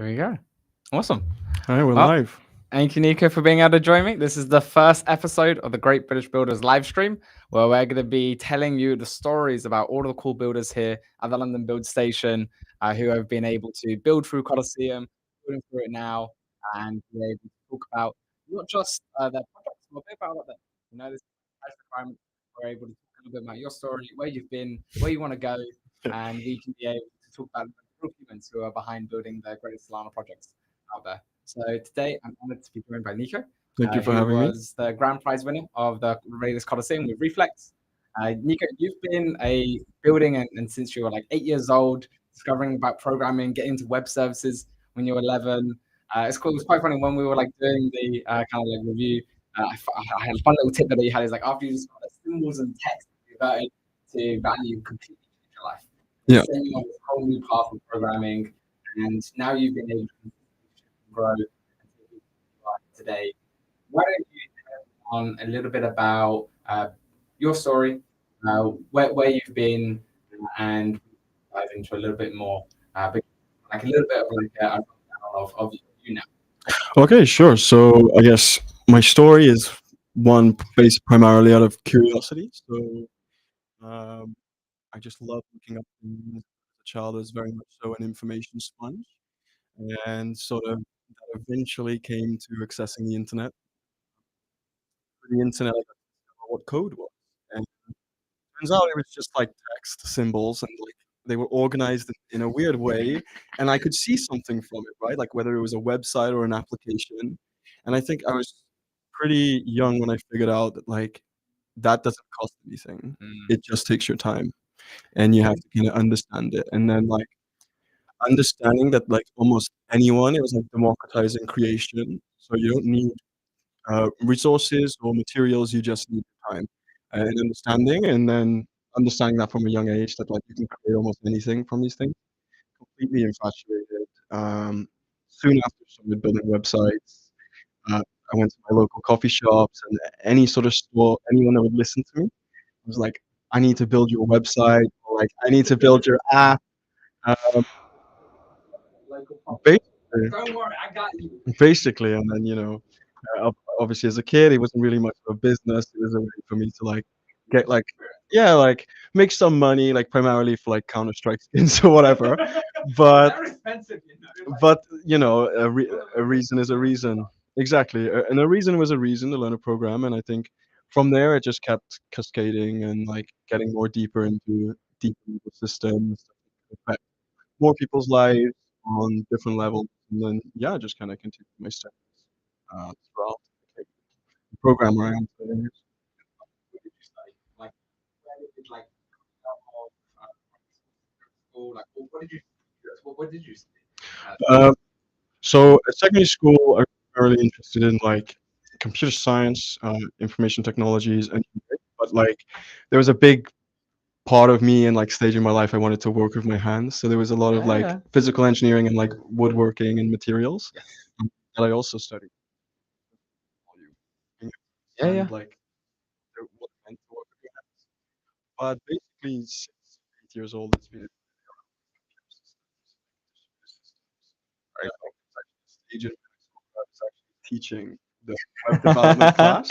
There we go. Awesome. All right, we're Well, live. thank you, Nico, for being able to join me. This is the first episode of the Great British Builders live stream, where we're going to be telling you the stories about all of the cool builders here at the London Build Station who have been able to build through Colosseum, building through it now, and be able to talk about not just their projects, but a bit about what they, this environment. We're able to talk a little bit about your story, where you've been, where you want to go, and we can be able to talk about the real humans who are behind building the greatest Solana projects out there. So today I'm honored to be joined by Nico, Thank you for who having me. was the grand prize winner of the Raiders Coliseum with Reflex. Nico, you've been a building and since you were like 8 years old, discovering about programming, getting into web services when you were 11. It's cool. It was quite funny when we were like doing the kind of like review. I had a fun little tip that he had. Is like after you discover that symbols and text converted to value completely changed your life. Yeah. Sending you on this whole new path of programming, and now you've been able to grow today. Why don't you tell on a little bit about your story, where you've been, and dive into a little bit more, like a little bit of like a rundown of you now. Okay, sure. So I guess my story is one based primarily out of curiosity. So um, I just love looking up things. As a child, I was very much so an information sponge, and sort of that eventually came to accessing the internet. Through the internet, I got to discover what code was, and turns out it was just like text symbols, and like they were organized in a weird way, and I could see something from it, right? Like whether it was a website or an application. And I think I was pretty young when I figured out that like that doesn't cost anything. It just takes your time, and you have to kind of understand it. And then like understanding that like almost anyone, it was like democratizing creation. So you don't need resources or materials, you just need time and understanding, and then understanding that from a young age that like you can create almost anything from these things. Completely infatuated. Soon after, started building websites. I went to my local coffee shops and any sort of store, anyone that would listen to me was like, "I need to build your website," or like, "I need to build your app." Um, basically, Don't worry, I got you. basically, and then obviously as a kid, it wasn't really much of a business. It was a way for me to like get like yeah, like make some money, like primarily for like Counter Strike skins or whatever. But They're expensive, but a reason is a reason. Exactly, and a reason was a reason to learn a program, and I think from there it just kept cascading and like getting more deeper into deeper systems that affect more people's lives on different levels, and then yeah, just kind of continued my steps throughout the program where I am today. What did you study? Like, where did like school? Like, what did you? What did you study? Uh, so at secondary school, I was really interested in like computer science, information technologies, and but like there was a big part of me and like stage in my life I wanted to work with my hands. So there was a lot of like Yeah. physical engineering and like woodworking and materials Yes. that I also studied. Yeah, yeah. And like what it meant to work with your hands. But basically, since 8 years old, it's been Very stage in I was actually teaching the web development class.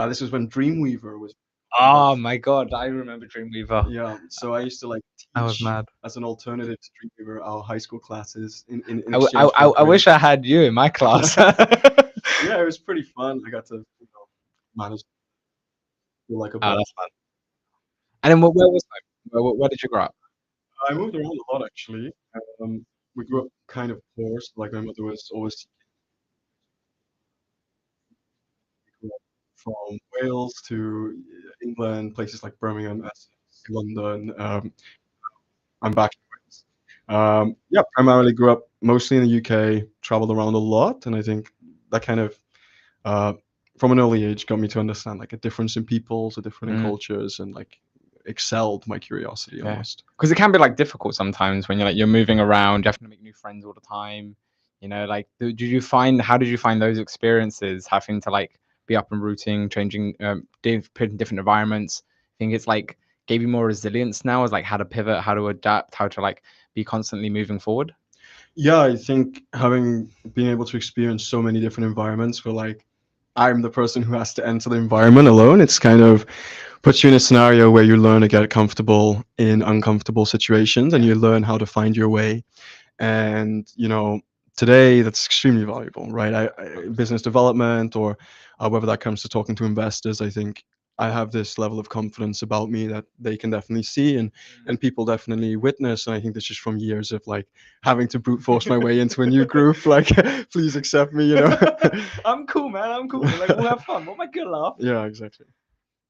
This was when Dreamweaver was. Oh my god, I remember Dreamweaver. Yeah, so I used to like I was teach mad. as an alternative to Dreamweaver our high school classes in I, exchange for I wish grades. I had you in my class. Yeah, it was pretty fun. I got to manage feel like a Oh, boss. that's fun. And then where was home? Where did you grow up? I moved around a lot actually. We grew up kind of poor, so like my mother was always from Wales to England, places like Birmingham, Essex, London. I'm back in Wales. Yeah, primarily grew up mostly in the UK, traveled around a lot, and I think that kind of uh, from an early age got me to understand like a difference in peoples, a different in Mm, cultures, and like excelled my curiosity yeah, almost. because it can be like difficult sometimes when you're moving around, you have to make new friends all the time. Like did you find how did you find those experiences having to like be up and rooting, changing, put in different environments? I think it's like gave you more resilience now as like how to pivot, how to adapt, how to like be constantly moving forward. Yeah, I think having being able to experience so many different environments where like I'm the person who has to enter the environment alone, it's kind of puts you in a scenario where you learn to get comfortable in uncomfortable situations and Yeah. you learn how to find your way. And today that's extremely valuable, right? Business development, or whether that comes to talking to investors, I think I have this level of confidence about me that they can definitely see, and people definitely witness. And I think this is from years of like having to brute force my way into a new group, like please accept me, I'm cool, man. I'm cool. Like we'll have fun. What am I gonna laugh? Yeah, exactly.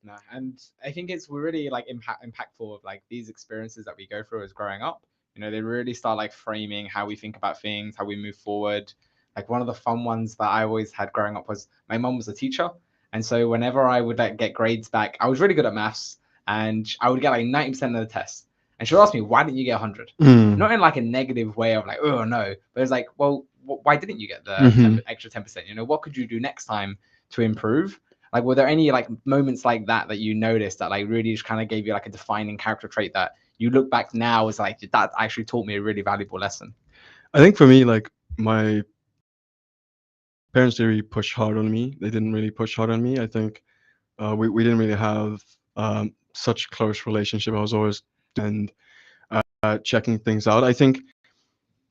No, and I think it's really like impactful of like these experiences that we go through as growing up. They really start like framing how we think about things, how we move forward. Like one of the fun ones that I always had growing up was my mom was a teacher, and so whenever I would like get grades back, I was really good at maths, and I would get like 90% of the test, and she would ask me, "Why didn't you get 100?" Mm. Not in like a negative way of like, "Oh no," but it's like, "Well, why didn't you get the Hmm. extra 10%? What could you do next time to improve?" Like, were there any like moments like that you noticed that like really just kind of gave you like a defining character trait that you look back now as like that actually taught me a really valuable lesson? I think for me, like my parents didn't really push hard on me. They didn't really push hard on me. I think we didn't really have such close relationship. I was always and checking things out. I think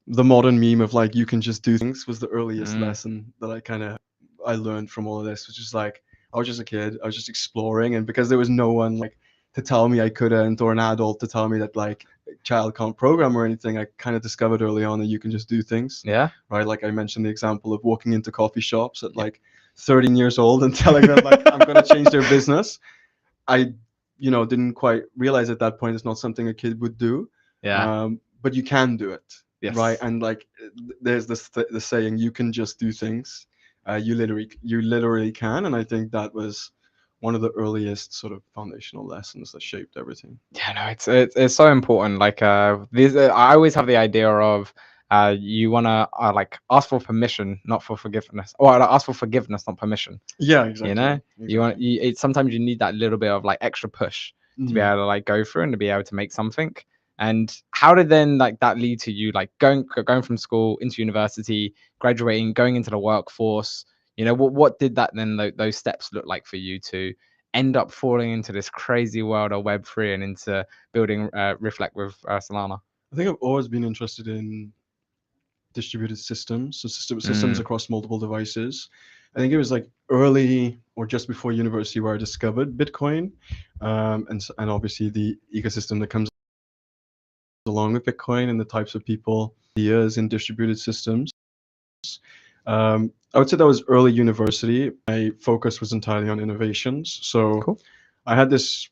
the modern meme of like you can just do things was the earliest Mm, lesson that I learned from all of this, which is like I was just a kid, I was just exploring, and because there was no one like to tell me I couldn't, or an adult to tell me that like a child can't program or anything, I kind of discovered early on that you can just do things, yeah. right? Like I mentioned the example of walking into coffee shops at Yeah. like 13 years old and telling them like I'm going to change their business. I, didn't quite realize at that point it's not something a kid would do, Yeah. but you can do it, right? Yes. And like, there's the saying, you can just do things. You literally can, and I think that was one of the earliest sort of foundational lessons that shaped everything. Yeah, no, it's so important. Like, these I always have the idea of, you wanna like ask for permission, not for forgiveness, or ask for forgiveness, not permission. Yeah, You know, exactly, you want exactly. sometimes you need that little bit of like extra push to be Mhm. able to like go through and to be able to make something. And how did then like that lead to you like going from school into university, graduating, going into the workforce? What did that then those steps look like for you to end up falling into this crazy world of Web3 and into building Reflect with Solana? I think I've always been interested in distributed systems, so systems Mm, across multiple devices. I think it was like early or just before university where I discovered Bitcoin, and obviously the ecosystem that comes along with Bitcoin and the types of people, ideas in distributed systems. I would say that was early university. My focus was entirely on innovations. So cool. I had this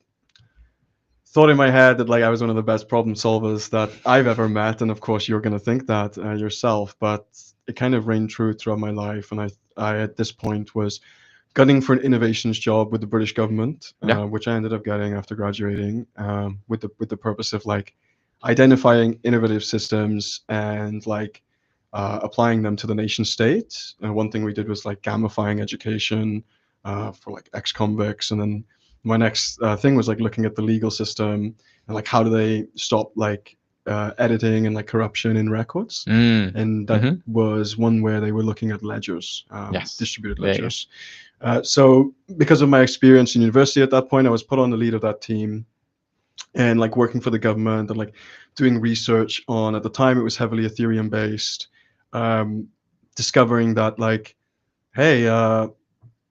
thought in my head that like I was one of the best problem solvers that I've ever met, and of course you're going to think that yourself, but it kind of reigned true throughout my life. And I at this point was gunning for an innovations job with the British government, Yeah. which I ended up getting after graduating, with the purpose of like identifying innovative systems and like applying them to the nation state. One thing we did was like gamifying education for like ex-convicts, and then my next thing was like looking at the legal system and like how do they stop like editing and like corruption in records. Mm. And that Mm-hmm. was one where they were looking at ledgers, Yes. distributed Yeah. Yeah. ledgers. So because of my experience in university at that point, I was put on the lead of that team and like working for the government and like doing research on, at the time it was heavily Ethereum based, um, discovering that like, hey,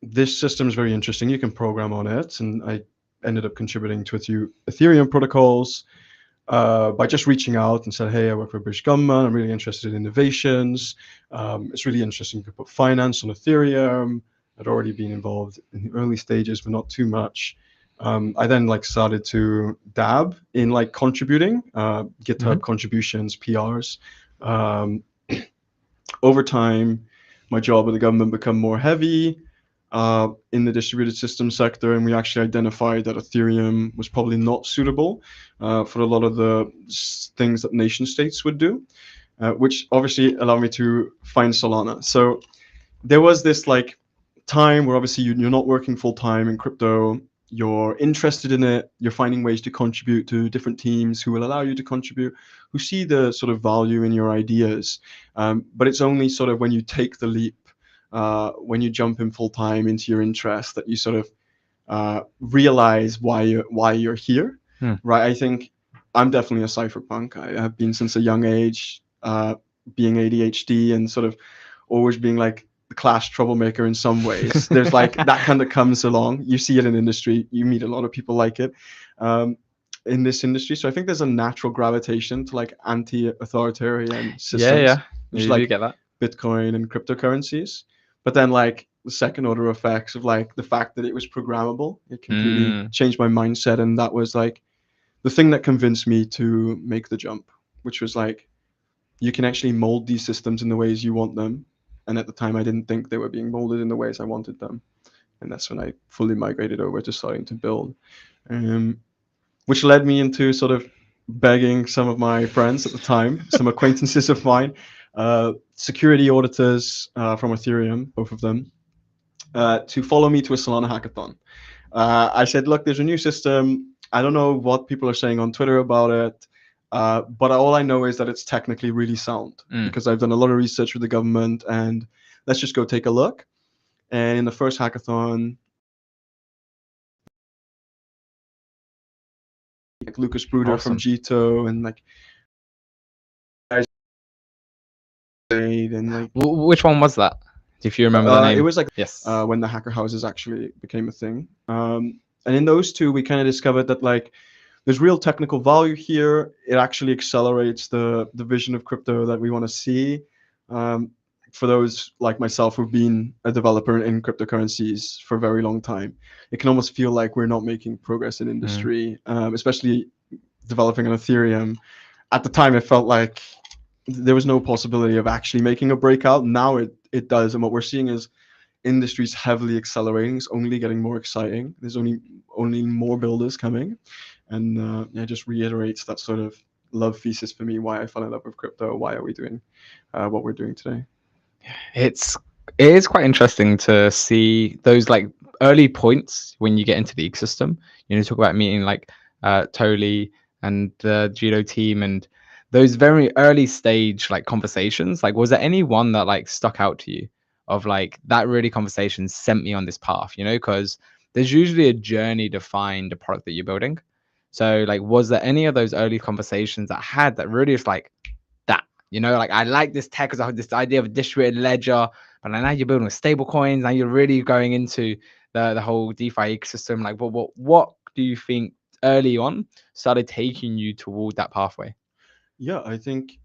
this system is very interesting. You can program on it, and I ended up contributing to a few Ethereum protocols by just reaching out and said, "Hey, I work for the British government. I'm really interested in innovations. It's really interesting to put finance on Ethereum." I'd already been involved in the early stages, but not too much. I then like started to dab in like contributing, Mm-hmm. GitHub contributions, PRs. Um, Over time, my job with the government become more heavy in the distributed system sector, and we actually identified that Ethereum was probably not suitable for a lot of the things that nation states would do, which obviously allowed me to find Solana. So there was this like time where obviously you're not working full time in crypto. you're interested in it, you're finding ways to contribute to different teams who will allow you to contribute, who see the sort of value in your ideas. But it's only sort of when you take the leap, when you jump in full time into your interest, that you sort of realize why you're here, Hmm. right? I think I'm definitely a cypherpunk. I have been since a young age, being ADHD and sort of always being like the class troublemaker in some ways. There's like that kind of comes along. You see it in industry. You meet a lot of people like it um, in this industry. So I think there's a natural gravitation to like anti-authoritarian Yeah, systems, yeah, which is you do like get that. Bitcoin and cryptocurrencies. But then like the second order effects of like the fact that it was programmable, it completely Mm. changed my mindset. And that was like the thing that convinced me to make the jump, which was like you can actually mold these systems in the ways you want them. And at the time, I didn't think they were being molded in the ways I wanted them. And that's when I fully migrated over to starting to build, um, which led me into sort of begging some of my friends at the time, some acquaintances of mine, security auditors from Ethereum, both of them, to follow me to a Solana hackathon. I said, look, there's a new system. I don't know what people are saying on Twitter about it, but all I know is that it's technically really sound Mm. because I've done a lot of research with the government, and let's just go take a look. And in the first hackathon, like Lucas Bruder from Awesome. Jito and like guys and like Which one was that? If you remember the it name. was like Yes. when the hacker houses actually became a thing. And in those two, we kind of discovered that like there's real technical value here. It actually accelerates the vision of crypto that we want to see. Um, for those like myself who've been a developer in cryptocurrencies for a very long time, it can almost feel like we're not making progress in Mm. industry, especially developing on Ethereum. At the time, it felt like there was no possibility of actually making a breakout. Now it does, and what we're seeing is industry's heavily accelerating. It's only getting more exciting. There's only more builders coming, and yeah, it just reiterates that sort of love thesis for me. Why I fell in love with crypto. Why are we doing what we're doing today? It's it is quite interesting to see those like early points when you get into the ecosystem. You know, talk about meeting like Toli and the judo team and those very early stage like conversations. Like, was there any one that like stuck out to you of like that really conversation sent me on this path? You know, because there's usually a journey to find the product that you're building. So, like, was there any of those early conversations that had that really just like that? You know, like I like this tech because I have this idea of a distributed ledger, but now you're building with stable coins. Now you're really going into the whole DeFi ecosystem. Like, what do you think early on started taking you toward that pathway? Yeah, I think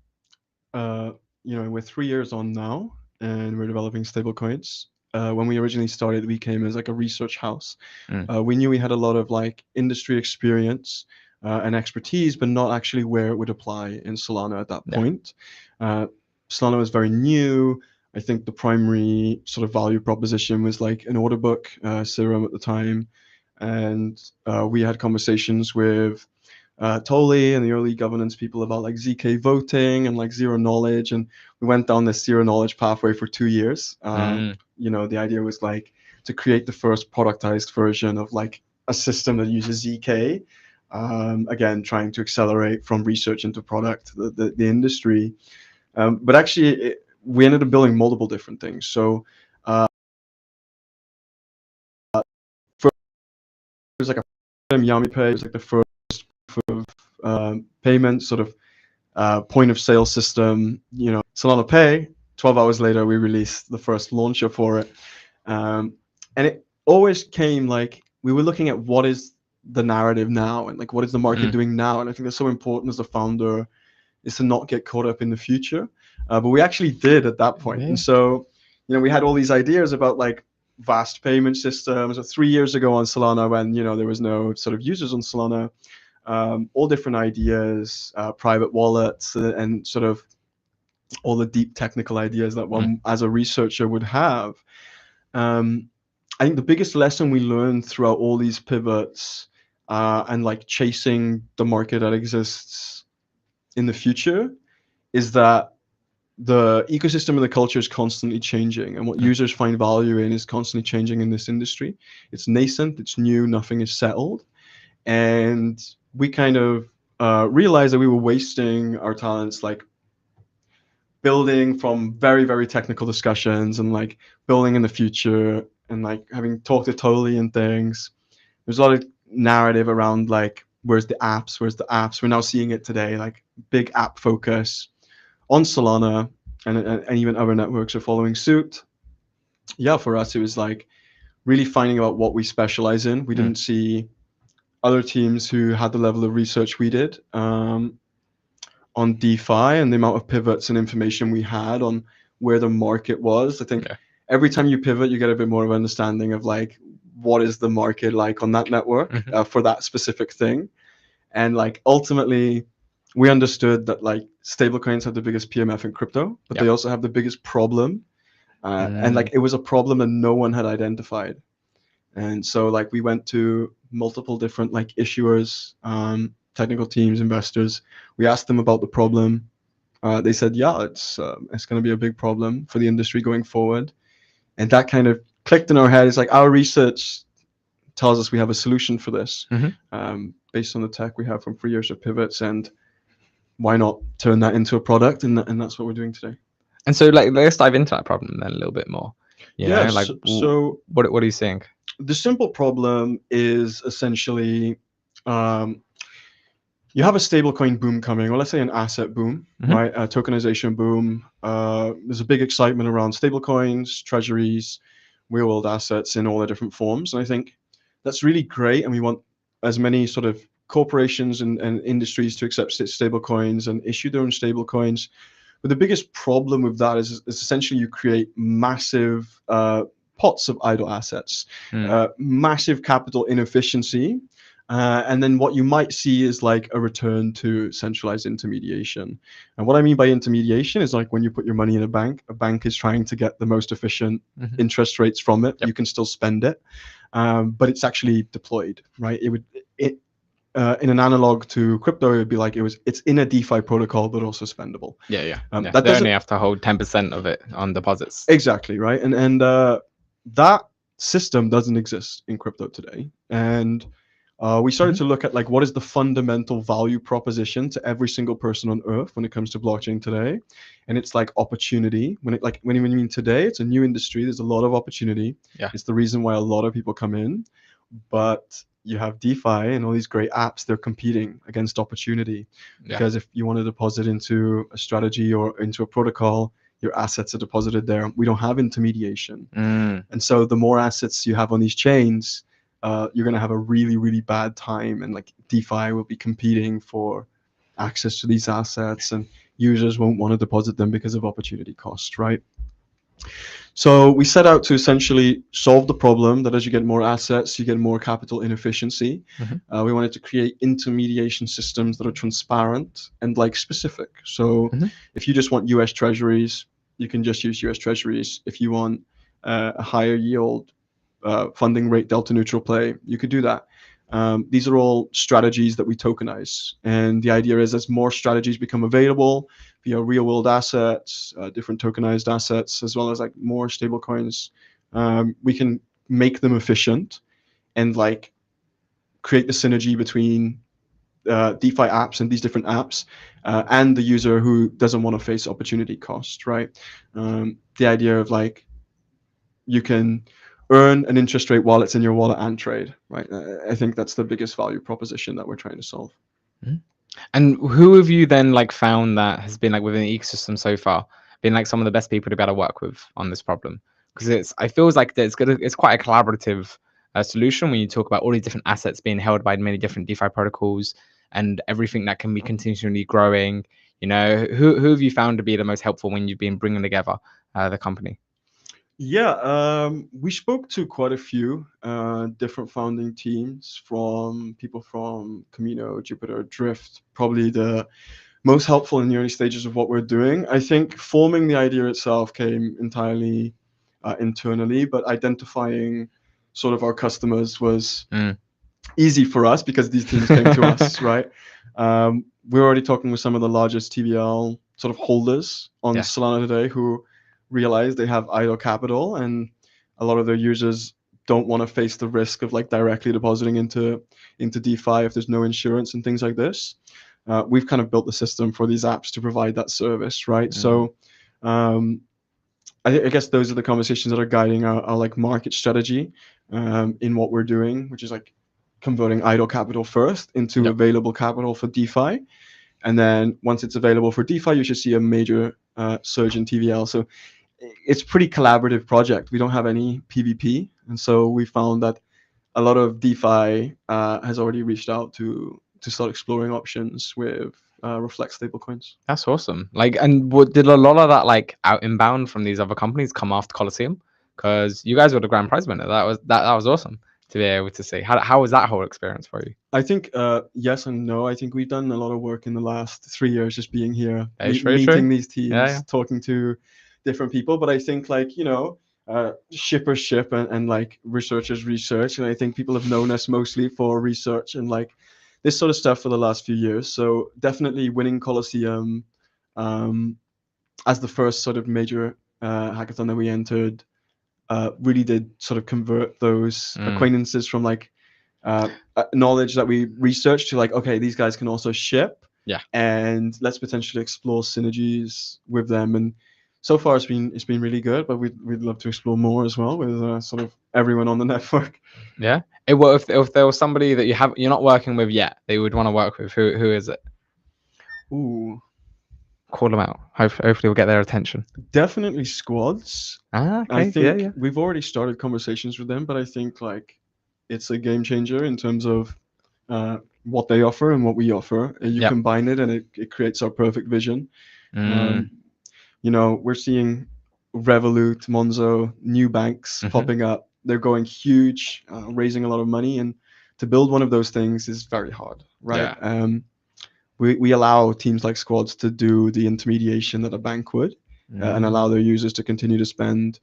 uh, we're 3 years on now, and we're developing stablecoins. When we originally started, we came as like a research house. Mm. We knew we had a lot of like industry experience and expertise, but not actually where it would apply in Solana at that Yeah. point. Uh, Solana was very new. I think the primary sort of value proposition was like an order book, Serum at the time, and we had conversations with Tolly and the early governance people about like ZK voting and like zero knowledge. And we went down this zero knowledge pathway for 2 years. Mm. The idea was like to create the first productized version of like a system that uses ZK. Again, trying to accelerate from research into product, the industry. But actually, we ended up building multiple different things. So first, it was like a Yami Pay was like the first of payment sort of point of sale system, Solana Pay. 12 hours later, we released the first launcher for it. And it always came like we were looking at what is the narrative now and like what is the market Mm. doing now. And I think that's so important as a founder is to not get caught up in the future. But we actually did at that point. Yeah. And so, we had all these ideas about like vast payment systems. 3 years ago on Solana when, there was no sort of users on Solana, all different ideas, private wallets, and sort of all the deep technical ideas that Mm. one as a researcher would have. Um, I think the biggest lesson we learned throughout all these pivots and like chasing the market that exists in the future is that the ecosystem and the culture is constantly changing, and what Mm. users find value in is constantly changing in this industry. It's nascent, it's new, nothing is settled, and we kind of realized that we were wasting our talents, like building from very very technical discussions and like building in the future and like having talked to Totally and things. There's a lot of narrative around like where's the apps. We're now seeing it today, like big app focus on Solana, and even other networks are following suit. Yeah, for us it was like really finding out what we specialize in. We Mm. didn't see other teams who had the level of research we did on DeFi, and the amount of pivots and information we had on where the market was. I think Yeah. every time you pivot, you get a bit more of an understanding of like what is the market like on that network Mhm. for that specific thing. And like ultimately, we understood that like stablecoins have the biggest PMF in crypto, but Yeah. they also have the biggest problem. And Mm. like it was a problem that no one had identified. And so like we went to multiple different like issuers, technical teams, investors. We asked them about the problem. They said, yeah, it's going to be a big problem for the industry going forward. And that kind of clicked in our head. It's like our research tells us we have a solution for this, Mhm. based on the tech we have from 3 years of pivots, and why not turn that into a product? And that's what we're doing today. And so, like, let's dive into that problem then a little bit more. Like, Yes. So what are you seeing? the simple problem is essentially, um, you have a stablecoin boom coming, or let's say an asset boom, Mhm. right? A tokenization boom. There's a big excitement around stablecoins, treasuries, real world assets in all their different forms. And I think that's really great. And we want as many sort of corporations and industries to accept stablecoins and issue their own stablecoins. But the biggest problem with that is essentially you create massive pots of idle assets, Mm. massive capital inefficiency. And then what you might see is like a return to centralized intermediation. And what I mean by intermediation is like when you put your money in a bank is trying to get the most efficient Mhm. interest rates from it. Yep. You can still spend it, but it's actually deployed, right? In an analog to crypto, it would be like it's in a DeFi protocol, but also spendable. Yeah, yeah, yeah. That They only doesn't have to hold 10% of it on deposits. exactly right, and that system doesn't exist in crypto today. And we started Mhm. to look at like what is the fundamental value proposition to every single person on earth when it comes to blockchain today, and it's like opportunity. When you mean today, it's a new industry. There's a lot of opportunity. Yeah. It's the reason why a lot of people come in, but you have DeFi and all these great apps, they're competing against opportunity. Yeah. Because if you want to deposit into a strategy or into a protocol, your assets are deposited there. We don't have intermediation. Mm. And so the more assets you have on these chains, you're going to have a really, really bad time. And like DeFi will be competing for access to these assets, and users won't want to deposit them because of opportunity cost, right? So we set out to essentially solve the problem that as you get more assets, you get more capital inefficiency. Mhm. We wanted to create intermediation systems that are transparent and like specific. So Mhm. if you just want US Treasuries, you can just use US Treasuries. If you want a higher yield funding rate delta neutral play, you could do that. These are all strategies that we tokenize. And the idea is as more strategies become available via real world assets, different tokenized assets, as well as like more stable coins, we can make them efficient and like create the synergy between DeFi apps and these different apps and the user who doesn't want to face opportunity cost, right? The idea of like you can earn an interest rate while it's in your wallet and trade, right? I think that's the biggest value proposition that we're trying to solve. Mhm. And who have you then like found that has been like within the ecosystem so far, been like some of the best people to be able to work with on this problem? Because I feels like it's quite a collaborative solution when you talk about all these different assets being held by many different DeFi protocols and everything that can be continually growing. Who have you found to be the most helpful when you've been bringing together the company? Yeah, we spoke to quite a few different founding teams, from people from Camino, Jupiter, Drift, probably the most helpful in the early stages of what we're doing. I think forming the idea itself came entirely internally, but identifying sort of our customers was Mm. easy for us because these teams came to us, right? We're already talking with some of the largest TVL sort of holders on Yeah. Solana today who realize they have idle capital, and a lot of their users don't want to face the risk of like directly depositing into DeFi if there's no insurance and things like this. We've kind of built the system for these apps to provide that service, right? So um, I guess those are the conversations that are guiding our like market strategy in what we're doing, which is like converting idle capital first into Yep. available capital for DeFi. And then once it's available for DeFi, you should see a major surge in TVL. So it's pretty collaborative project. We don't have any PvP, and so we found that a lot of DeFi has already reached out to start exploring options with Reflect stablecoins. That's awesome. Like, and did a lot of that like out inbound from these other companies come after Coliseum? Because you guys were the grand prize winner. That was awesome to be able to see. How was that whole experience for you? I think yes and no. I think we've done a lot of work in the last 3 years just being here, That is very true. meeting these Yeah, teams, yeah. talking to different people. But I think like shippers ship and like researchers research, and I think people have known us mostly for research and like this sort of stuff for the last few years. So definitely winning Colosseum um, as the first sort of major hackathon that we entered really did sort of convert those acquaintances from like knowledge that we researched to like, okay, these guys can also ship. Yeah. And let's potentially explore synergies with them. And so far, it's been really good, but we'd love to explore more as well with sort of everyone on the network. Yeah. Well, if there was somebody that you're not working with yet, they would want to work with. Who is it? Ooh, Call them out. Hopefully, we'll get their attention. definitely squads. Ah, I okay. think Yeah. we've already started conversations with them, but I think like it's a game changer in terms of what they offer and what we offer. And you Yep. combine it, and it creates our perfect vision. Mm. We're seeing Revolut, Monzo, new banks popping up. They're going huge, raising a lot of money, and to build one of those things is very hard, right? Yeah. We allow teams like squads to do the intermediation that a bank would, and allow their users to continue to spend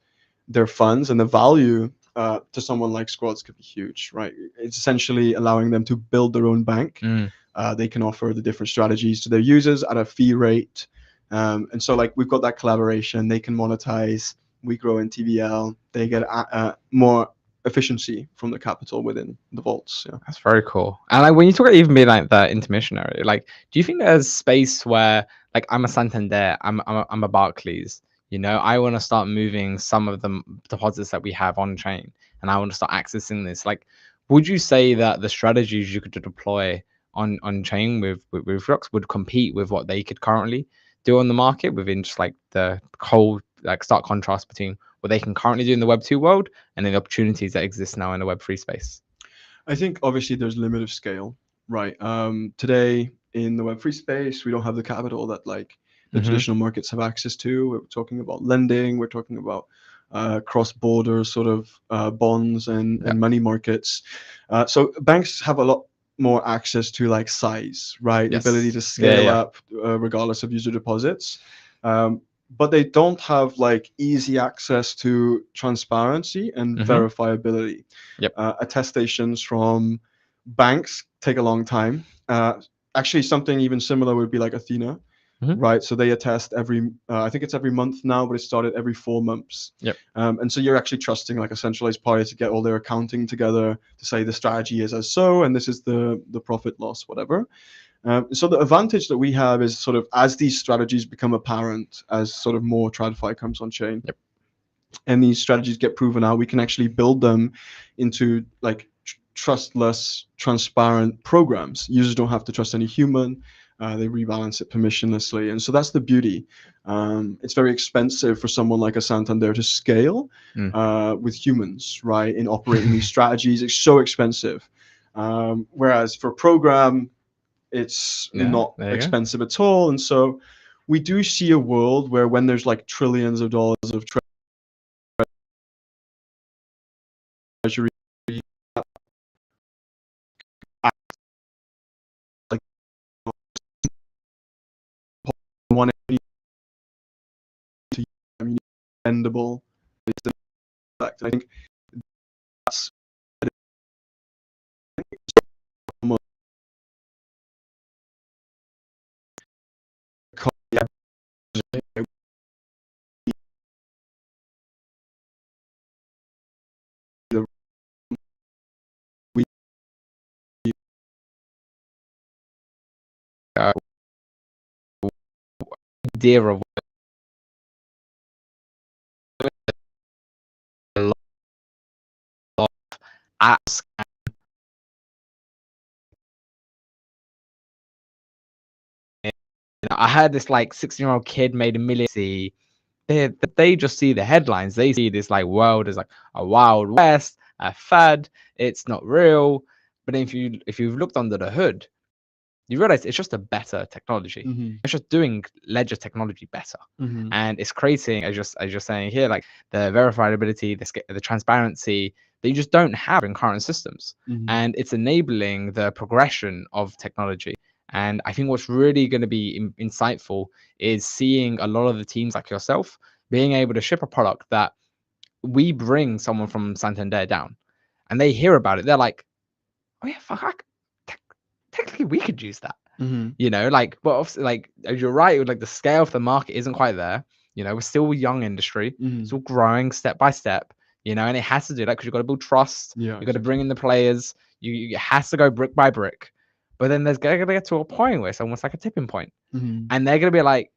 their funds, and the value to someone like squads could be huge, right? It's essentially allowing them to build their own bank. They can offer the different strategies to their users at a fee rate. And so like we've got that collaboration, they can monetize, we grow in TVL, they get more efficiency from the capital within the vaults. Yeah. That's very cool. And like when you talk about even being like that intermissionary, like, do you think there's space where like I'm a Santander, I'm a Barclays, I want to start moving some of the deposits that we have on chain, and I want to start accessing this. Like, would you say that the strategies you could deploy on chain with Flux would compete with what they could currently do on the market within just like the whole like stark contrast between what they can currently do in the Web2 world and then the opportunities that exist now in the Web3 space? I think obviously there's limit of scale, right? Today in the Web3 space, we don't have the capital that like the traditional markets have access to. We're talking about lending, we're talking about cross-border sort of bonds and money markets. So banks have a lot more access to like size, right? The ability to scale up regardless of user deposits. But they don't have like easy access to transparency and verifiability. Yep. Attestations from banks take a long time. Actually, something even similar would be like Athena, right? So they attest every, I think it's every month now, but it started every 4 months. Yep. And so you're actually trusting like a centralized party to get all their accounting together to say the strategy is as so, and this is the profit loss, whatever. So the advantage that we have is sort of as these strategies become apparent, as sort of more TradFi comes on chain, and these strategies get proven out, we can actually build them into like trustless, transparent programs. Users don't have to trust any human. They rebalance it permissionlessly, and so that's the beauty. It's very expensive for someone like a Santander to scale with humans, right? In operating these strategies, it's so expensive. Whereas for a program, it's not expensive at all. And so we do see a world where when there's like trillions of dollars of treasury, like 180 to bendable. I think that's idea of a lot of apps. I heard this like 16-year-old kid made a million. They just see the headlines. They see this like world as like a wild west, a fad. It's not real. But if you've looked under the hood, you realize it's just a better technology. Mhm. It's just doing ledger technology better, Mhm. and it's creating, as you're saying here, like the verifiability, the transparency that you just don't have in current systems, Mhm. and it's enabling the progression of technology. And I think what's really going to be insightful is seeing a lot of the teams like yourself being able to ship a product that we bring someone from Santander down, and they hear about it. They're like, "Oh yeah, fuck, technically we could use that." Mhm. Like, but obviously, like, as you're right, like the scale of the market isn't quite there. We're still a young industry, Mhm. still growing step by step. And it has to do that because you've got to build trust. Yeah, You've got to exactly. bring in the players. It has to go brick by brick. But then there's gonna get to a point where it's almost like a tipping point, Mhm. and they're gonna be like,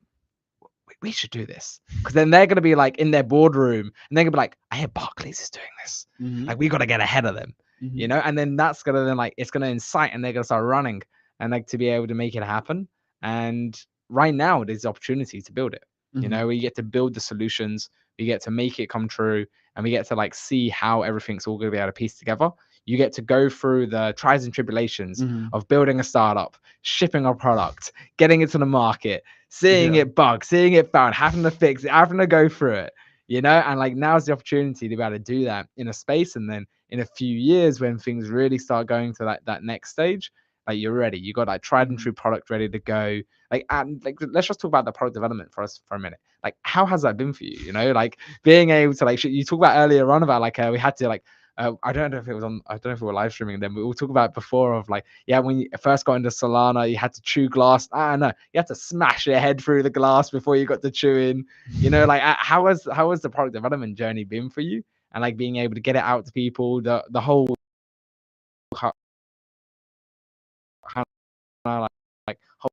we should do this. Because then they're gonna be like in their boardroom and they're gonna be like, I hear Barclays is doing this. Mhm. Like we gotta get ahead of them. Mhm. And then that's gonna then like it's gonna incite and they're gonna start running and like to be able to make it happen. And right now there's the opportunity to build it. Mhm. We get to build the solutions, we get to make it come true, and we get to like see how everything's all gonna be able to piece together. You get to go through the trials and tribulations Mhm. of building a startup, shipping a product, getting it to the market, seeing Yeah. it bug, seeing it found, having to fix it, having to go through it, and like now's the opportunity to be able to do that in a space, and then in a few years when things really start going to that next stage, like you're ready. You got like tried and Mhm. true product ready to go. Like, and like let's just talk about the product development for us for a minute. Like, how has that been for you? Like being able to like you talk about earlier on about like we had to like I don't know if it was on. I don't know if we were live streaming then, but we'll talk about before of like, yeah, when you first got into Solana, you had to chew glass. No, you had to smash your head through the glass before you got to chewing. Like how has the product development journey been for you? And like being able to get it out to people, the whole how, like whole,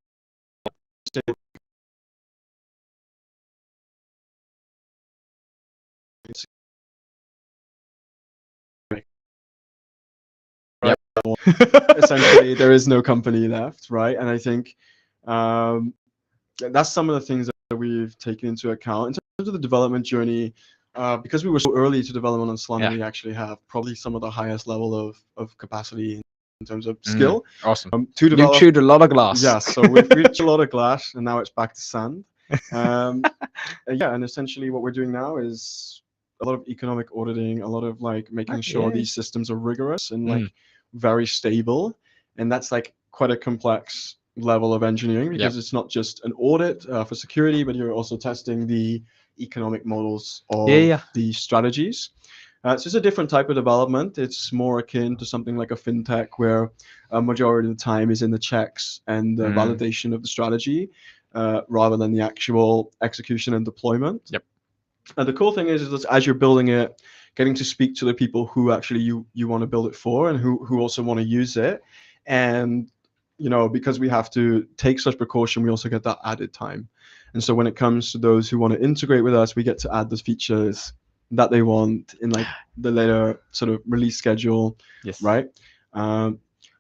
Right. yep. Essentially, there is no company left, right? And I think um, that's some of the things that we've taken into account in terms of the development journey. Because we were so early to development on Solana, Yeah. we actually have probably some of the highest level of capacity in terms of skill Awesome. to You develop. chewed a lot of glass. Yeah, so we've reached a lot of glass, and now it's back to sand. Yeah, and essentially what we're doing now is a lot of economic auditing, a lot of like making sure Yeah. these systems are rigorous and like very stable, and that's like quite a complex level of engineering Yep. because it's not just an audit for security, but you're also testing the economic models of Yeah. the strategies. So it's a different type of development. It's more akin to something like a fintech, where a majority of the time is in the checks and the validation of the strategy, rather than the actual execution and deployment. Yep. And the cool thing is that as you're building it, getting to speak to the people who actually you want to build it for and who also want to use it. And because we have to take such precaution, we also get that added time. And so when it comes to those who want to integrate with us, we get to add those features that they want in like the later sort of release schedule, Yes. right?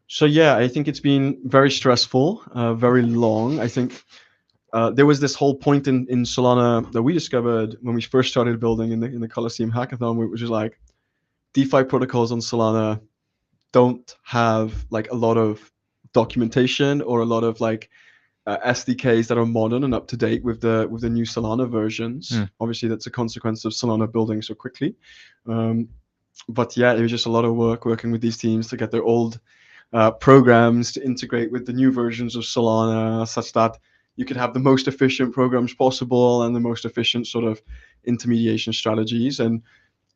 So yeah, I think it's been very stressful, very long. I think there was this whole point in Solana that we discovered when we first started building in the Coliseum hackathon, which is like DeFi protocols on Solana don't have like a lot of documentation or a lot of like SDKs that are modern and up to date with the new Solana versions. Obviously, that's a consequence of Solana building so quickly. But yeah, it was just a lot of work working with these teams to get their old programs to integrate with the new versions of Solana, such that you could have the most efficient programs possible and the most efficient sort of intermediation strategies. And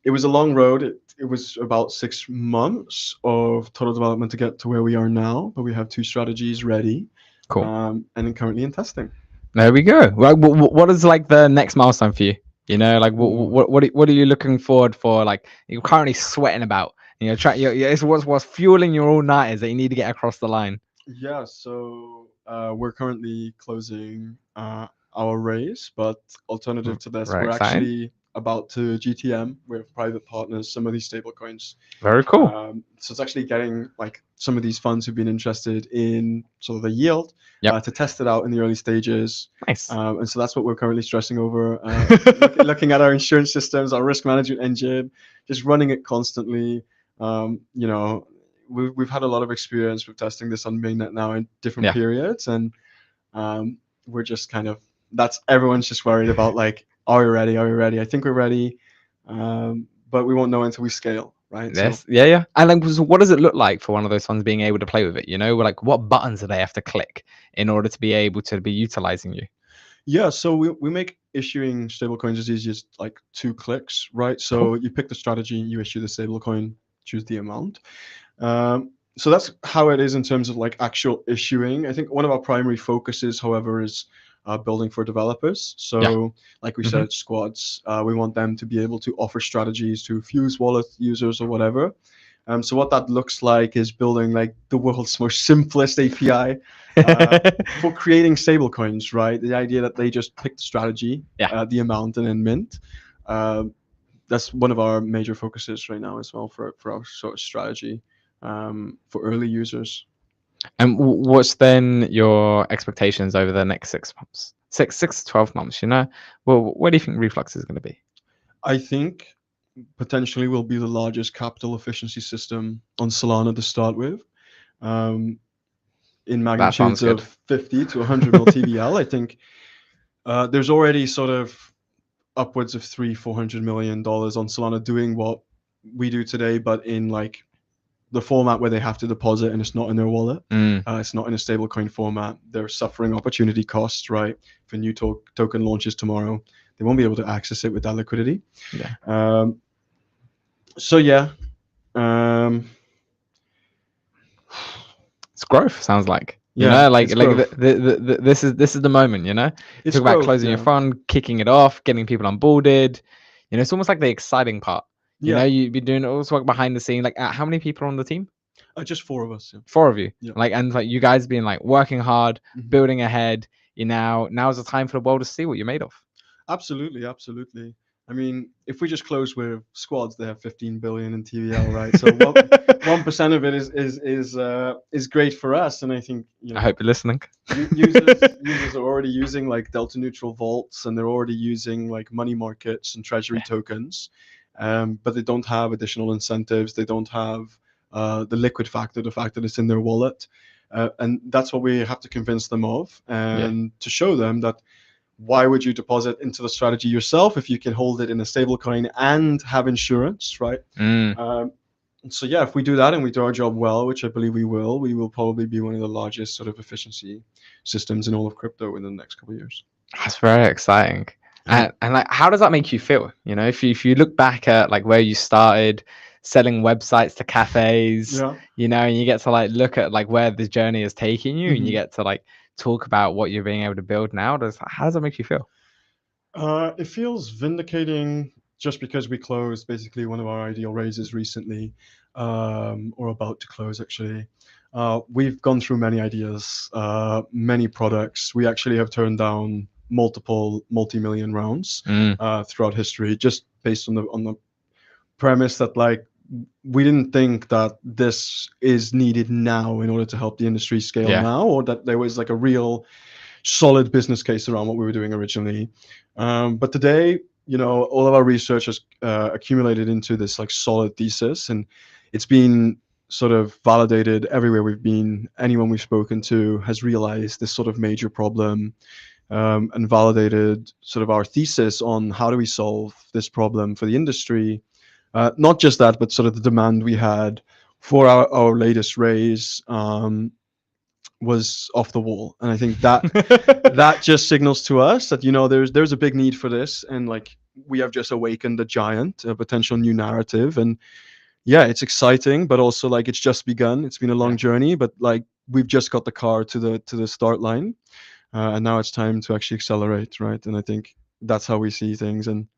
it was a long road. It was about 6 months of total development to get to where we are now, but we have 2 strategies ready, Cool. and currently in testing. There we go. Like, what is like the next milestone for you? Like what are you looking forward for? Like you're currently sweating about. It's what's fueling your all nighters that you need to get across the line. Yeah, so we're currently closing our raise, but alternative to this, Very we're exciting. actually about to GTM with private partners some of these stablecoins. Very cool. So it's actually getting like some of these funds who've been interested in sort of the yield Yep. to test it out in the early stages. Nice. And so that's what we're currently stressing over. Looking at our insurance systems, our risk management engine, just running it constantly. You know, we've had a lot of experience with testing this on mainnet now in different Yeah. periods, and we're just kind of that's everyone's just worried about like, are we ready? Are we ready? I think we're ready, but we won't know until we scale, right? So Yes. Yeah. Yeah. And like, so what does it look like for one of those funds being able to play with it? You know, like what buttons do they have to click in order to be able to be utilizing you? yeah, so we make issuing stablecoins as easy as like 2 clicks, right? Cool. So you pick the strategy, you issue the stablecoin, choose the amount. So that's how it is in terms of like actual issuing. I think one of our primary focuses, however, is building for developers. Yeah. So, like we Hmm. said, squads, we want them to be able to offer strategies to Fuse wallet users or whatever. So what that looks like is building like the world's most simplest API for creating stablecoins, right? The idea that they just pick the strategy, Yeah. the amount, and then mint. Uh, that's one of our major focuses right now as well for our sort of strategy for early users. And what's then your expectations over the next 6 months? Six to 12 months, you know? Well, where do you think Reflux is going to be? I think potentially will be the largest capital efficiency system on Solana to start with, um, in That sounds magnitudes good. of 50 to 100 mil TVL. I think there's already sort of upwards of 300-400 million dollars on Solana doing what we do today, but in like the format where they have to deposit and it's not in their wallet. Mm, It's not in a stablecoin format. They're suffering opportunity costs, right? If a new token launches tomorrow, they won't be able to access it with that liquidity. yeah. Um, so yeah, um, It's growth, sounds like. You yeah, know, like it's growth. this is the moment, you know? You It's talk about growth. closing your Yeah, fund, kicking it off, getting people onboarded. You know, it's almost like the exciting part. You know, yeah. you've been doing all this work behind the scene. Like, how many people are on the team? Just four of us. Yeah, 4 of you. yeah. Like, and like you guys being like working hard, Mhm. building ahead. You know, now's the time for the world to see what you're made of. Absolutely, absolutely. I mean, if we just close with squads, they have 15 billion in TVL, right? So 1% of it is great for us, and I think I hope you're listening. users are already using like delta neutral vaults, and they're already using like money markets and treasury Yeah. tokens, but they don't have additional incentives. They don't have the liquid factor, the fact that it's in their wallet, and that's what we have to convince them of, Yeah. and to show them that why would you deposit into the strategy yourself if you can hold it in a stable coin and have insurance, right? Mm. Um, so yeah, if we do that and we do our job well, which I believe we will probably be one of the largest sort of efficiency systems in all of crypto in the next couple of years. That's very exciting. Yeah. And like, how does that make you feel? You know, if you look back at like where you started, selling websites to cafes, Yeah. you know, and you get to like look at like where the journey is taking you, and you Mhm. get to like talk about what you're being able to build now. How does that make you feel? It feels vindicating just because we closed basically one of our ideal raises recently, or about to close actually. We've gone through many ideas, many products. We actually have turned down multiple multi-million rounds Mm, throughout history, just based on the premise that like we didn't think that this is needed now in order to help the industry scale yeah. now, or that there was like a real solid business case around what we were doing originally. But today, you know, all of our research has accumulated into this like solid thesis, and it's been sort of validated everywhere we've been. Anyone we've spoken to has realized this sort of major problem, and validated sort of our thesis on how do we solve this problem for the industry. Not just that, but sort of the demand we had for our latest raise. Was off the wall, and I think that just signals to us that, you know, there's a big need for this, and like we have just awakened a giant, a potential new narrative. And yeah, it's exciting, but also like it's just begun. It's been a long Yeah. journey, but like we've just got the car to the start line, and now it's time to actually accelerate, right? And I think that's how we see things, and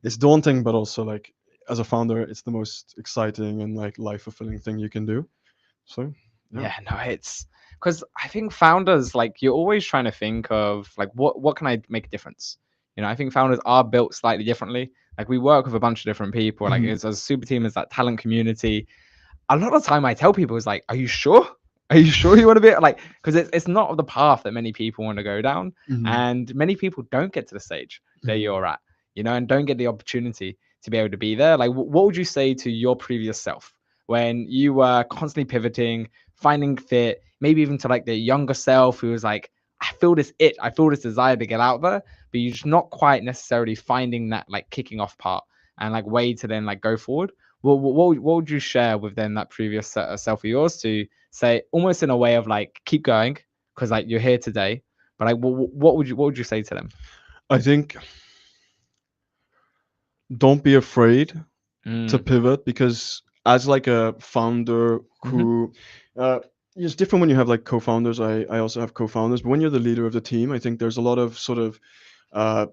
it's daunting, but also like as a founder, it's the most exciting and like life fulfilling thing you can do. So yeah. Yeah, no, it's because I think founders, like, you're always trying to think of like what can I make a difference. I think founders are built slightly differently. Like, we work with a bunch of different people. Like, Mhm. it's a super team, is that talent community. A lot of the time I tell people is like, are you sure? Are you sure you want to be like, because it's not the path that many people want to go down. Mhm. And many people don't get to the stage that Mhm. you're at, and don't get the opportunity to be able to be there. Like, what would you say to your previous self when you were constantly pivoting, finding fit, maybe even to like the younger self who was like, I feel this desire to get out there, but you're just not quite necessarily finding that like kicking off part and like way to then like go forward. Well, what would you share with then that previous self of yours to say, almost in a way of like, keep going because like you're here today, but like, what would you say to them? I think don't be afraid to Mm. pivot because as like a founder Hmm. who it's different when you have like co-founders. I also have co-founders, but when you're the leader of the team, I think there's a lot of sort of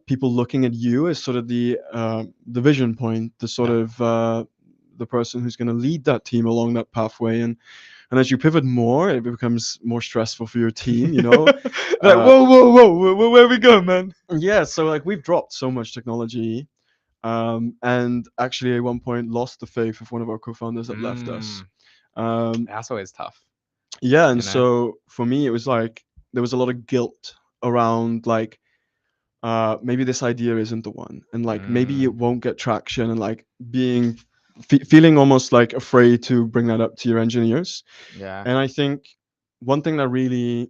people looking at you as sort of the vision point, the sort Yeah. of the person who's going to lead that team along that pathway. And as you pivot more, it becomes more stressful for your team, you know. Like, uh, whoa, where we go, man? yeah, so like we've dropped so much technology, and actually at one point lost the faith of one of our co-founders that left us. Mm. um, That's always tough, yeah, you and know. so for me it was like there was a lot of guilt around like maybe this idea isn't the one, and like maybe Mm. it won't get traction, and like being feeling almost like afraid to bring that up to your engineers. Yeah. And I think one thing that really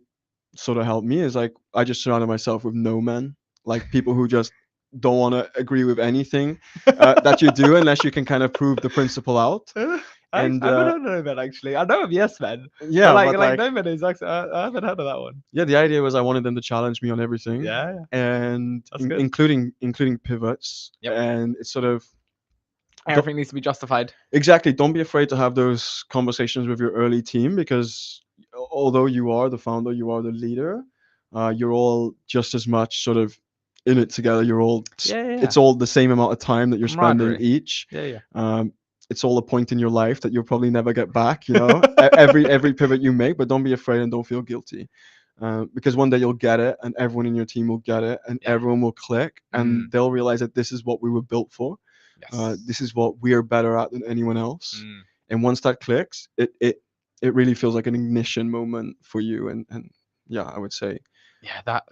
sort of helped me is like I just surrounded myself with no men, like people who just don't want to agree with anything that you do unless you can kind of prove the principle out. I And don't know that actually. I know of Yes Men, but yeah, but like like No Men is actually, I haven't heard of that one. yeah, the idea was I wanted them to challenge me on everything, Yeah, yeah, and that's good. including pivots, Yep. and it's sort of Everything needs to be justified. exactly. Don't be afraid to have those conversations with your early team because although you are the founder, you are the leader, you're all just as much sort of in it together. Yeah, yeah, yeah. It's all the same amount of time that you're spending Camaraderie. each. Yeah, yeah. Um, it's all a point in your life that you'll probably never get back, you know, every pivot you make, but don't be afraid and don't feel guilty. Because one day you'll get it and everyone in your team will get it and Yeah. everyone will click and Mm. they'll realize that this is what we were built for. Yes. This is what we are better at than anyone else. Mm. And once that clicks, it really feels like an ignition moment for you. And yeah, I would say. Yeah, that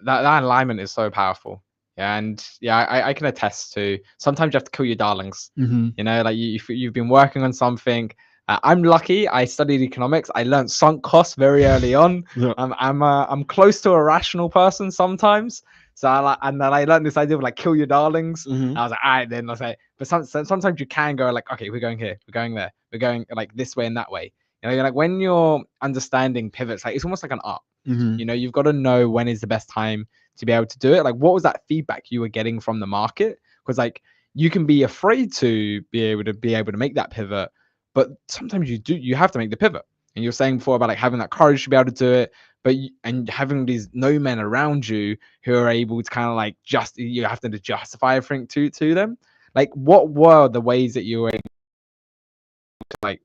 alignment is so powerful. Yeah, and yeah, I can attest to sometimes you have to kill your darlings. Hmm. Like you've been working on something. I'm lucky. I studied economics. I learned sunk costs very early on. Yeah. I'm close to a rational person sometimes. So and then I learned this idea of like kill your darlings. Hmm. I was like, all right, then I say, but sometimes you can go like, okay, we're going here, we're going there, we're going like this way and that way. You're like when you're understanding pivots, like it's almost like an art. Hmm. You've got to know when is the best time to be able to do it. Like, what was that feedback you were getting from the market? Because like you can be afraid to be able to make that pivot, but sometimes you have to make the pivot. And you're saying before about like having that courage to be able to do it, and having these no men around you who are able to kind of like just you have to justify everything to them. Like, what were the ways that you were able to like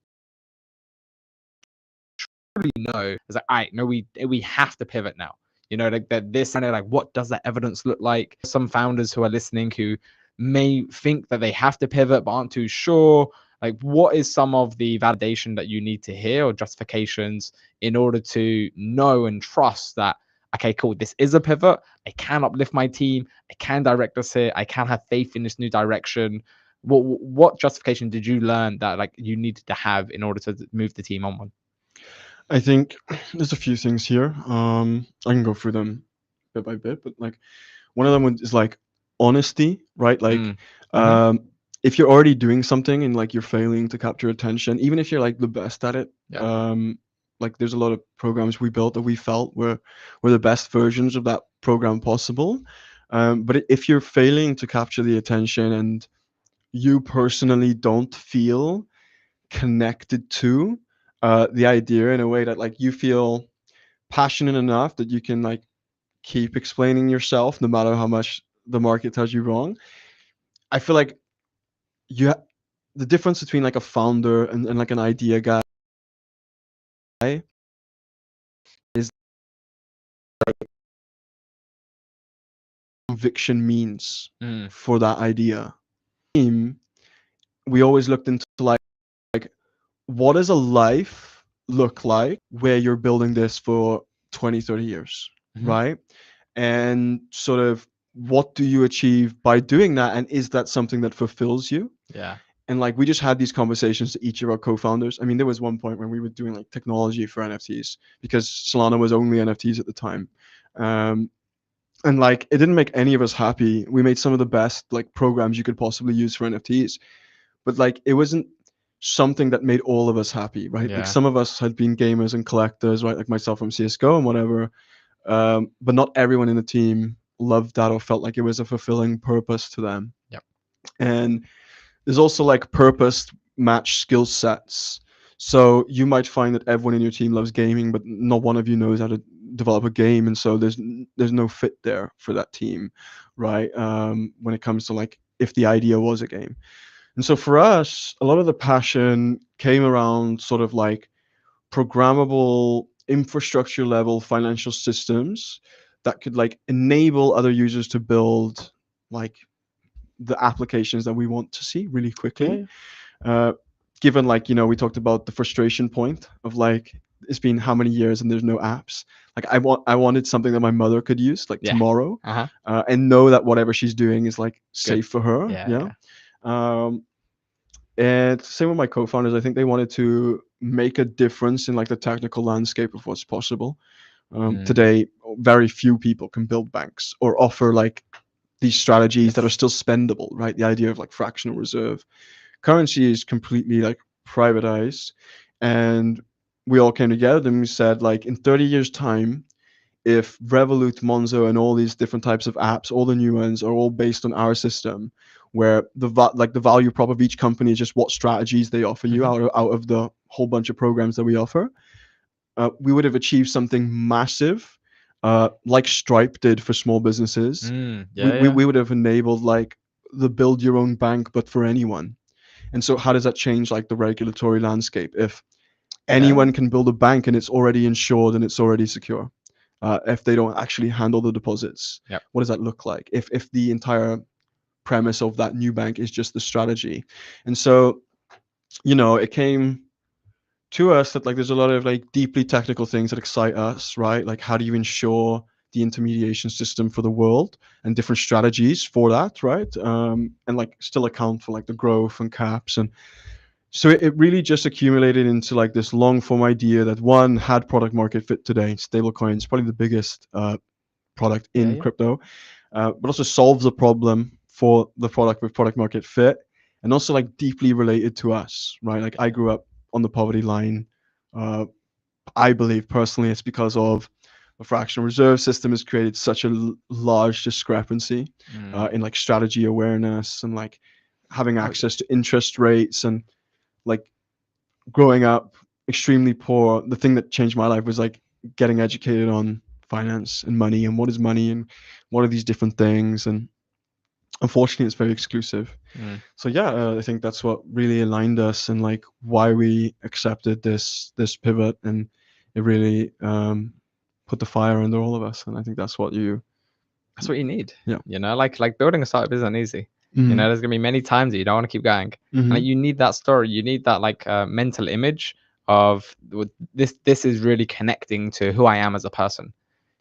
really know it's like, all right, no, we have to pivot now. Like that this kind of like what does that evidence look like? Some founders who are listening who may think that they have to pivot but aren't too sure. Like, what is some of the validation that you need to hear or justifications in order to know and trust that okay, cool, this is a pivot. I can uplift my team. I can direct us here. I can have faith in this new direction. What justification did you learn that like you needed to have in order to move the team onward? I think there's a few things here. I can go through them bit by bit, but like one of them is like honesty, right? Like, Mm. Hmm. um, if you're already doing something and like you're failing to capture attention, even if you're like the best at it, Yeah. like there's a lot of programs we built that we felt were the best versions of that program possible. But if you're failing to capture the attention and you personally don't feel connected to the idea in a way that like you feel passionate enough that you can like keep explaining yourself no matter how much the market tells you wrong. I feel like the difference between like a founder and like an idea guy is conviction means Mm. for that idea. Team, we always looked into like what does a life look like where you're building this for 20, 30 years, Hmm. right? And sort of what do you achieve by doing that? And is that something that fulfills you? Yeah. And like we just had these conversations to each of our co-founders. I mean, there was one point when we were doing like technology for NFTs because Solana was only NFTs at the time. Um, and like it didn't make any of us happy. We made some of the best like programs you could possibly use for NFTs, but like it wasn't something that made all of us happy, right? Like Yeah. some of us had been gamers and collectors, right? Like myself from CS:GO and whatever. But not everyone in the team loved that or felt like it was a fulfilling purpose to them. Yep. And there's also like purpose match skill sets. So you might find that everyone in your team loves gaming, but not one of you knows how to develop a game, and so there's no fit there for that team, right? When it comes to like if the idea was a game. And so for us, a lot of the passion came around sort of like programmable infrastructure level financial systems that could like enable other users to build like the applications that we want to see really quickly. Yeah. Uh, Given like we talked about the frustration point of like it's been how many years and there's no apps. Like I wanted something that my mother could use like Yeah. tomorrow, Uh-huh. and know that whatever she's doing is like Good. safe for her. Yeah. Yeah. Okay. Um, and same with my co-founders. I think they wanted to make a difference in like the technical landscape of what's possible. Mm. Today, very few people can build banks or offer like these strategies that are Yes. still spendable, right? The idea of like fractional reserve currency is completely like privatized, and we all came together and we said like in 30 years time, if Revolut, Monzo, and all these different types of apps, all the new ones, are all based on our system, where like the value prop of each company is just what strategies they offer you Hmm. out of the whole bunch of programs that we offer, we would have achieved something massive, like Stripe did for small businesses. Mm. We, Yeah. we, Yeah. we would have enabled like the build your own bank, but for anyone. And so, how does that change like the regulatory landscape? If Yeah. anyone can build a bank and it's already insured and it's already secure, if they don't actually handle the deposits, Yep. what does that look like? If the entire premise of that new bank is just the strategy, and so it came to us that like there's a lot of like deeply technical things that excite us, right? Like how do you ensure the intermediation system for the world and different strategies for that, right? And like still account for like the growth and caps. And so it really just accumulated into like this long form idea that one had product market fit today. Stablecoins probably the biggest product Yeah. in Yeah. crypto, but also solves a problem for the product with product market fit, and also like deeply related to us, right? Like I grew up on the poverty line. Uh, I believe personally it's because of the fractional reserve system has created such a large discrepancy Mm. in like strategy awareness and like having Oh yeah. access to interest rates and like growing up extremely poor. The thing that changed my life was like getting educated on finance and money and what is money and what are these different things. And unfortunately it's very exclusive. Mm. So yeah, I think that's what really aligned us and like why we accepted this pivot, and it really put the fire under all of us. And I think that's what you That's what you need. yeah. Like building a startup isn't easy. Mhm. There's gonna be many times that you don't want to keep going, and like Mhm. you need that story. You need that like mental image of this. This is really connecting to who I am as a person.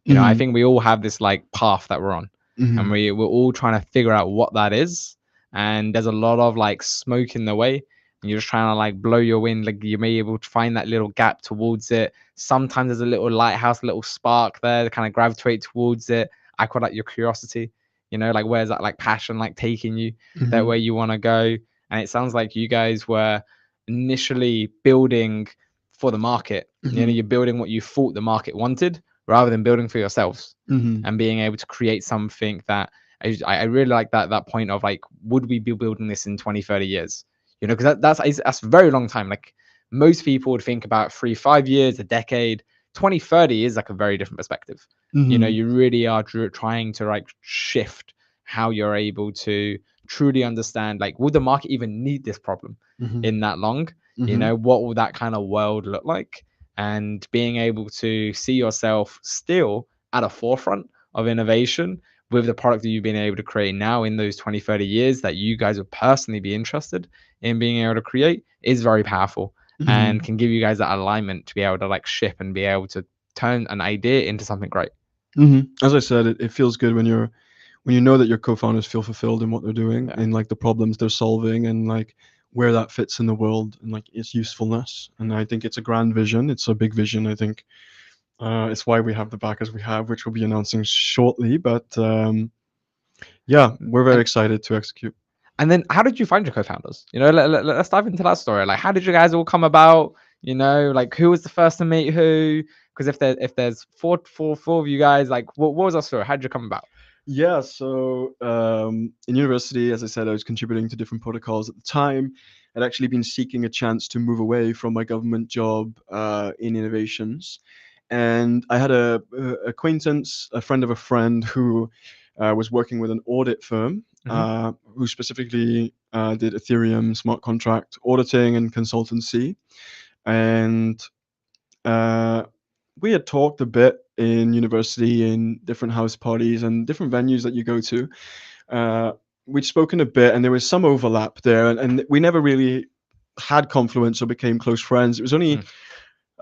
I Mhm. think we all have this like path that we're on, and Mhm. we're all trying to figure out what that is. And there's a lot of like smoke in the way, and you're just trying to like blow your wind. Like you may be able to find that little gap towards it. Sometimes there's a little lighthouse, a little spark there to kind of gravitate towards it. I call that your curiosity. Like where's that like passion like taking you that Mhm. way you want to go? And it sounds like you guys were initially building for the market. Mhm. You're building what you thought the market wanted rather than building for yourselves Mhm. and being able to create something that I really like that point of like, would we be building this in 20, 30 years? Because that's a very long time. Like most people would think about 3, 5 years, a decade. 2030 is like a very different perspective. Mhm. You really are trying to like shift how you're able to truly understand like, would the market even need this problem Mhm. in that long? Mhm. What will that kind of world look like? And being able to see yourself still at a forefront of innovation with the product that you've been able to create now in those 20, 30 years that you guys would personally be interested in being able to create is very powerful and Mhm. can give you guys that alignment to be able to like ship and be able to turn an idea into something great. As I said, it feels good when you know that your co-founders feel fulfilled in what they're doing, Yeah. in like the problems they're solving, and like where that fits in the world, and like its usefulness. And I think it's a grand vision. It's a big vision. I think it's why we have the backers we have, which we'll be announcing shortly. But yeah, we're very And excited to execute. and then how did you find your co-founders? Let's dive into that story. Like, how did you guys all come about? Like who was the first to meet who? Because if there's four of you guys, like what was that story? How did you come about? Yeah, so in university, as I said, I was contributing to different protocols at the time. I'd actually been seeking a chance to move away from my government job in innovations, and I had a acquaintance, a friend of a friend, who was working with an audit firm Hmm. who specifically did Ethereum smart contract auditing and consultancy, and uh, we had talked a bit in university, in different house parties and different venues that you go to. Uh, we'd spoken a bit, and there was some overlap there, and we never really had confluence or became close friends. It was only Mm.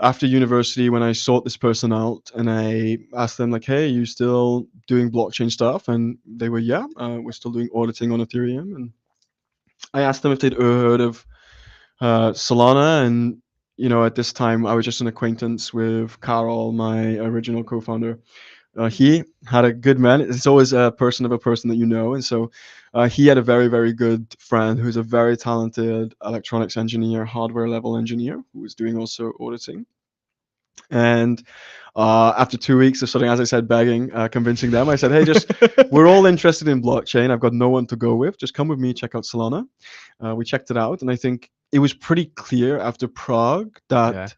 after university when I sought this person out and I asked them like, "Hey, you still doing blockchain stuff?" And they were, "Yeah, we're still doing auditing on Ethereum." And I asked them if they'd heard of Solana, and at this time I was just an acquaintance with Carol, my original co-founder. He had a good man. It's always a person of a person that you know, and so he had a very, very good friend who's a very talented electronics engineer, hardware level engineer, who was doing also auditing. And after 2 weeks of starting, as I said, begging, convincing them, I said, "Hey, just we're all interested in blockchain. I've got no one to go with. Just come with me, check out Solana." We checked it out, and I think it was pretty clear after Prague Yeah.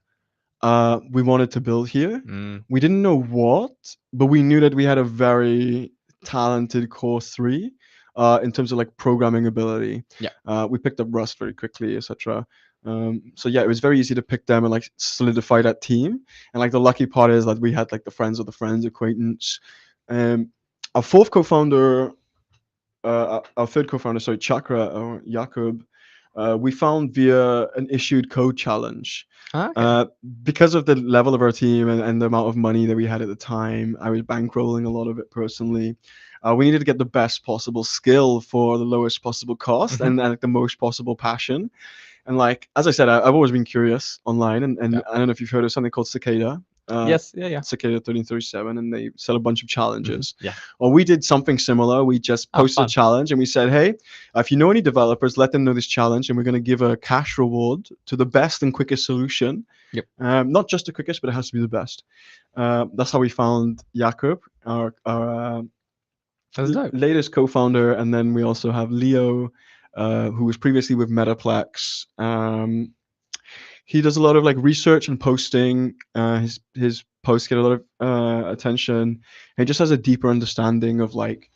that we wanted to build here. Mm. We didn't know what, but we knew that we had a very talented core three in terms of like programming ability. Yeah. We picked up Rust very quickly, etc. So yeah, it was very easy to pick them and like solidify that team. And like the lucky part is that we had like the friends of the friends acquaintance. Um, our fourth co-founder, our third co-founder, sorry, Chakra or Jakub, we found via an issued code challenge. Ah, okay. Uh, because of the level of our team and the amount of money that we had at the time, I was bankrolling a lot of it personally. We needed to get the best possible skill for the lowest possible cost Hmm. and like the most possible passion. And like as I said, I've always been curious online, and Yeah. I don't know if you've heard of something called Cicada. Yes. Yeah. Yeah. Cicada 1337, and they sell a bunch of challenges. Yeah. Well, we did something similar. We just Oh, posted a fun. challenge and we said, "Hey, if you know any developers, let them know this challenge, and we're going to give a cash reward to the best and quickest solution. Yep. Not just the quickest, but it has to be the best." That's how we found Jakub, our That's dope. latest co-founder, and then we also have Leo, who was previously with Metaplex. He does a lot of like research and posting. His posts get a lot of attention. And he just has a deeper understanding of like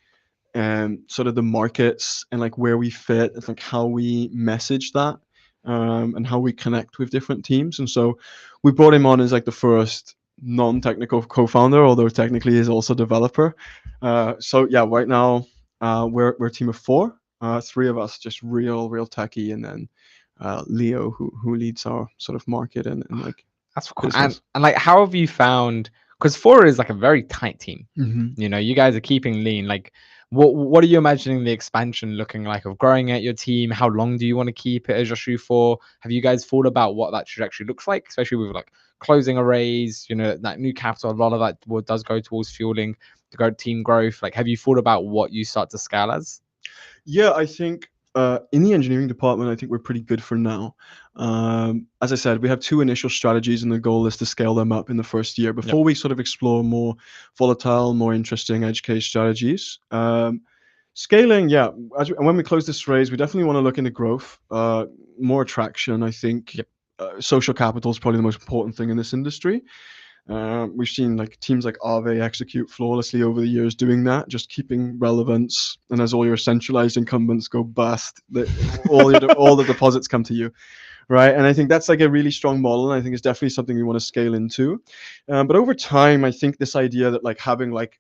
sort of the markets and like where we fit and like how we message that and how we connect with different teams. And so we brought him on as like the first non-technical co-founder, although technically he's also developer. So yeah, right now we're a team of four. Three of us just real techie, and then Leo who leads our sort of market and like That's cool. And business. and like, how have you found? Because four is like a very tight team. Hmm. You guys are keeping lean. Like, what are you imagining the expansion looking like of growing at your team? How long do you want to keep it as just you four? Have you guys thought about what that trajectory looks like, especially with like closing arrays? That new capital. A lot of that does go towards fueling the team growth. Like, have you thought about what you start to scale as? Yeah, I think in the engineering department, I think we're pretty good for now. As I said, we have two initial strategies, and the goal is to scale them up in the first year Yep. before we sort of explore more volatile, more interesting edge case strategies. Scaling, yeah. When we close this raise, we definitely want to look into growth, more traction. I think Yep. social capital is probably the most important thing in this industry. We've seen like teams like Aave execute flawlessly over the years doing that, just keeping relevance. And as all your centralized incumbents go bust, all the deposits come to you, right? And I think that's like a really strong model, and I think it's definitely something we want to scale into. But over time, I think this idea that like having like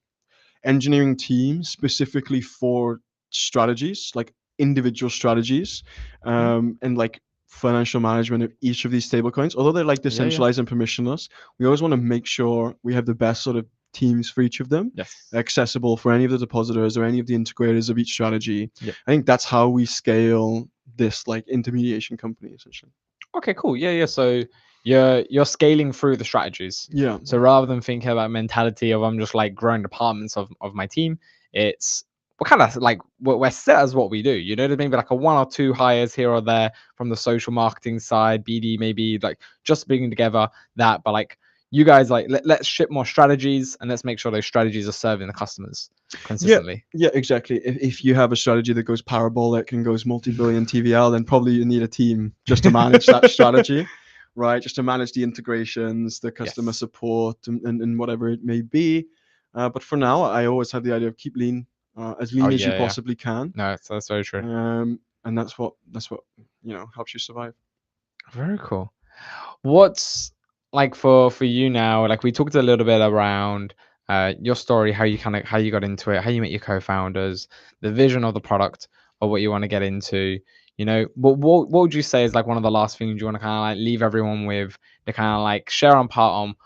engineering teams specifically for strategies, like individual strategies, Mhm. and like financial management of each of these stablecoins. Although they're like Yeah, yeah. decentralized and permissionless, we always want to make sure we have the best sort of teams for each of them, Yes. accessible for any of the depositors or any of the integrators of each strategy. Yep. I think that's how we scale this like intermediation company essentially. Okay, cool. Yeah, yeah. So you're scaling through the strategies. Yeah. So rather than thinking about mentality of I'm just like growing departments of my team, it's we're kind of like we're set as what we do. You know, there's maybe like a one or two hires here or there from the social marketing side, BD maybe like just bringing together that, but like you guys like let's ship more strategies and let's make sure those strategies are serving the customers Yeah, consistently. yeah, exactly. If you have a strategy that goes parabolic and goes multi-billion TVL, then probably you need a team just to manage that strategy, right? Just to manage the integrations, the customer Yes. support, and whatever it may be. But for now, I always have the idea of keep lean, as Oh lean as you yeah, yeah. possibly can, No, that's very true. and that's what helps you survive. Very cool. What's like for you now? Like we talked a little bit around your story, how you kind of how you got into it, how you met your co-founders, the vision of the product, or what you want to get into. You know, what would you say is like one of the last things you want to kind of like leave everyone with to kind of like share on part on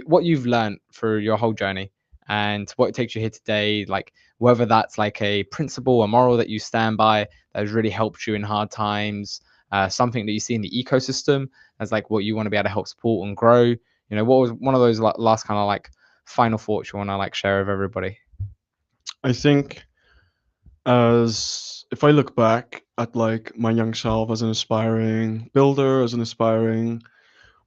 what you've learned through your whole journey and what takes you here today, like whether that's like a principle, a moral that you stand by that has really helped you in hard times, something that you see in the ecosystem as like what you want to be able to help support and grow. You know, what was one of those last kind of like final thoughts you want to like share with everybody? I think as if I look back at like my young self as an aspiring builder, as an aspiring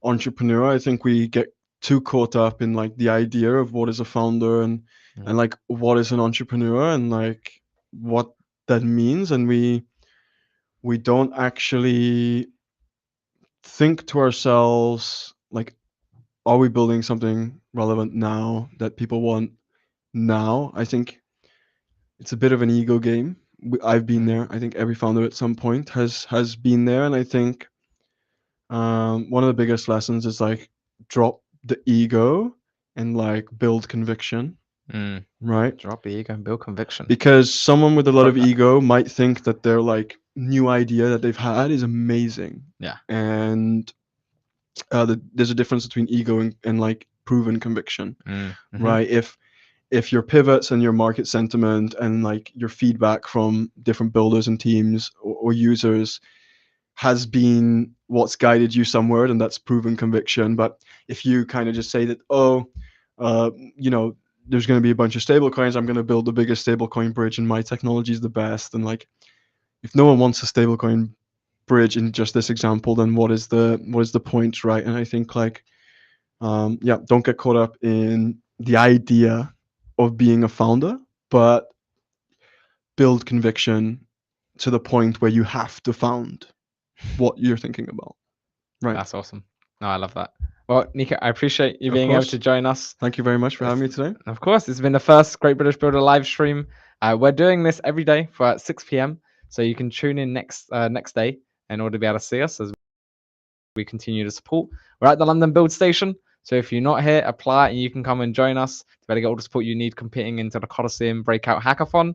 entrepreneur, I think we get too caught up in like the idea of what is a founder and Mhm. like what is an entrepreneur and like what that means, and we don't actually think to ourselves like, are we building something relevant now that people want now? I think it's a bit of an ego game. I've been Mm, there. I think every founder at some point has been there, and I think one of the biggest lessons is like drop the ego and like build conviction, mm. right? Drop the ego and build conviction. Because someone with a lot Wrote of that. ego might think that their like new idea that they've had is amazing, Yeah. and there's a difference between ego and like proven conviction, Mm, hmm. right? If your pivots and your market sentiment and like your feedback from different builders and teams or users has been what's guided you somewhere, and that's proven conviction. But if you kind of just say that, oh, uh, you know, there's going to be a bunch of stable coins, I'm going to build the biggest stablecoin bridge, and my technology is the best. And like, if no one wants a stablecoin bridge in just this example, then what is the point, right? And I think like, yeah, don't get caught up in the idea of being a founder, but build conviction to the point where you have to found what you're thinking about, right? That's awesome. No, I love that. Well, Nico, I appreciate you Of being able to course. join us. Thank you very much for having It's, me today. of course, it's been the first Great British Builder live stream. We're doing this every day for at 6 p.m. So you can tune in next day in order to be able to see us as we continue to support. We're at the London Build Station. So if you're not here, apply and you can come and join us to better get all the support you need competing into the Coliseum Breakout Hackathon.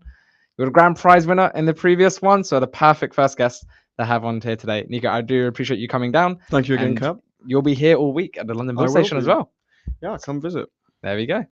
You were a grand prize winner in the previous one, so the perfect first guest to have on here today. Nico, I do appreciate you coming down, Thank you again, and Cap. you'll be here all week at the London I Build will Station as be. well. Yeah, come visit. There we go.